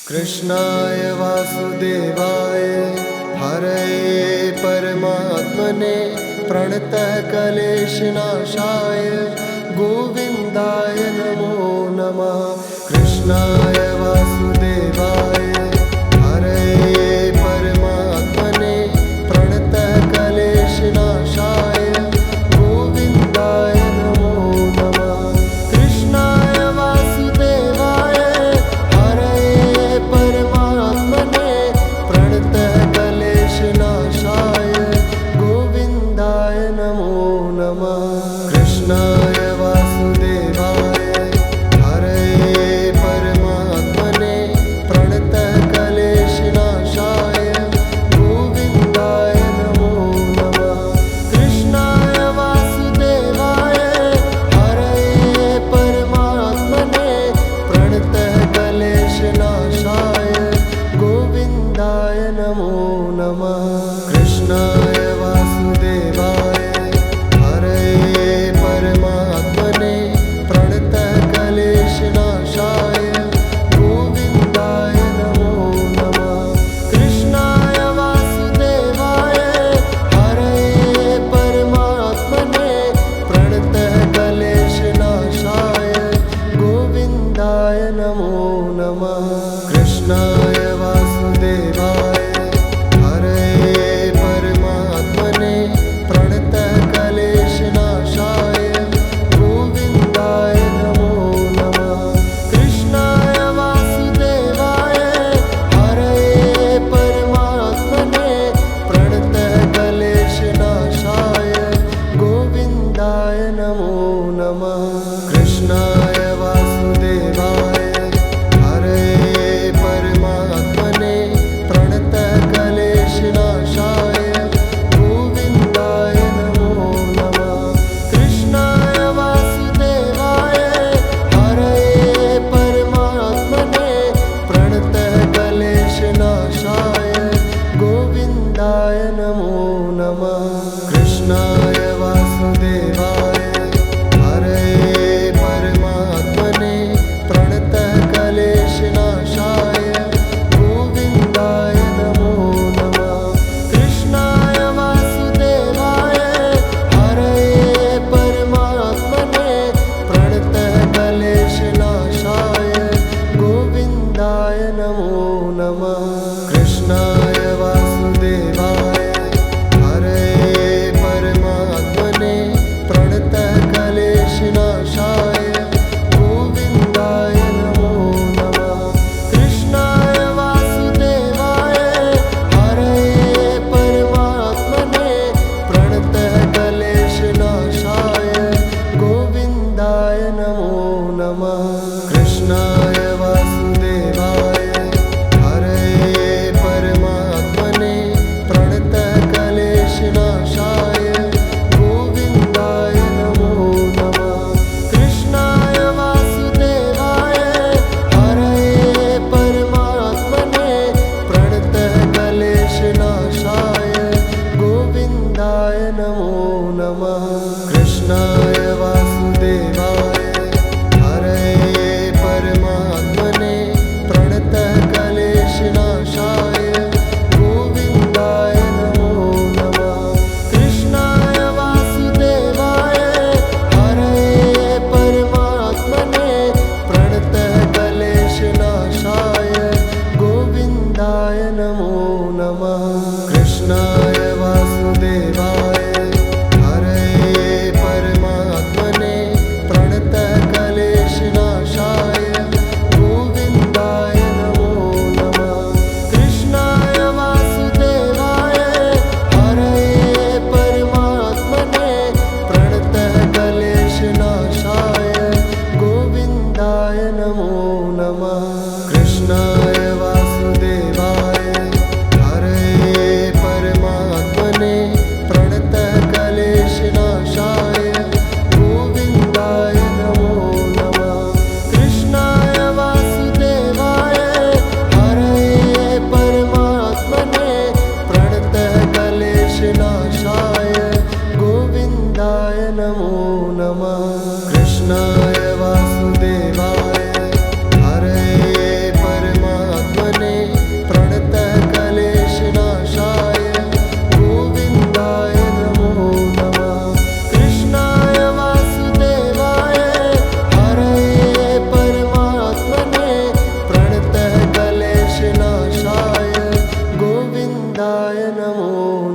कृष्णाय वासुदेवाय हरये परमात्मने प्रणतः क्लेशनाशाय गोविन्दाय नमो नमः। कृष्णाय वासुदेवाय हरये परमात्मने प्रणतः क्लेशनाशाय गोविन्दाय नमो नमः। कृष्णाय वासुदेवाय हरये परमात्मने प्रणतः क्लेशनाशाय गोविन्दाय नमो नमः। कृष्णाय वासुदेवाय हरये परमात्मने प्रणतः क्लेशनाशाय गोविन्दाय नमो नमः। कृष्णाय वासुदेवाय हरये परमात्मने प्रणतः क्लेशनाशाय गोविन्दाय नमो नमः। कृष्णाय वासुदेवाय हरये परमात्मने प्रणतः क्लेशनाशाय गोविन्दाय नमो नमः। कृष्णाय वासुदेवाय हरये परमात्मने प्रणतः क्लेशनाशाय गोविन्दाय नमो नमः। कृष्णाय वासुदेवाय हरये परमात्मने प्रणतः क्लेशनाशाय गोविन्दाय नमो नमः। कृष्णाय वासुदेवाय हरये परमात्मने प्रणतः क्लेशनाशाय गोविन्दाय नमो नमः। कृष्णाय वासुदेवाय हरये परमात्मने प्रणतः क्लेशनाशाय गोविन्दाय नमो नमः। कृष्णाय वासुदेवाय हरये परमात्मने प्रणतः क्लेशनाशाय गोविन्दाय नमो नमः। कृष्णाय वासुदेवाय हरये परमात्मने प्रणतः क्लेशनाशाय गोविन्दाय नमो नमः। कृष्णाय वासुदेवाय हरये परमात्मने प्रणतः क्लेशनाशाय गोविन्दाय नमो नमः। कृष्णाय वासुदेवाय हरये परमात्मने प्रणतः क्लेशनाशाय गोविन्दाय नमो नमः। कृष्णाय वासुदेवाय हरये परमात्मने प्रणतः क्लेशनाशाय गोविन्दाय नमो नमः। कृष्णाय वासुदेवाय हरये परमात्मने प्रणतः क्लेशनाशाय गोविन्दाय नमो नमः। कृष्णाय वासुदेवाय हरये परमात्मने प्रणतः क्लेशनाशाय गोविन्दाय नमो नमः। कृष्णाय वासुदेवाय हरये परमात्मने प्रणतः क्लेशनाशाय गोविन्दाय नमो नमः। कृष्णाय वासुदेवाय हरये परमात्मने प्रणतः क्लेशनाशाय गोविन्दाय नमो नमः। कृष्णाय वासुदेवाय हरये परमात्मने प्रणतः क्लेशनाशाय गोविन्दाय नमो नमः। कृष्णाय वासुदेवाय हरये परमात्मने प्रणतः क्लेशनाशाय गोविन्दाय नमो नमः। कृष्णाय वासुदेवाय हरये परमात्मने प्रणतः क्लेशनाशाय गोविन्दाय नमो नमः। कृष्णाय वासुदेवाय हरये परमात्मने प्रणतः क्लेशनाशाय गोविन्दाय नमो नमः। कृष्णाय वासुदेवाय हरये गोविन्दाय नमो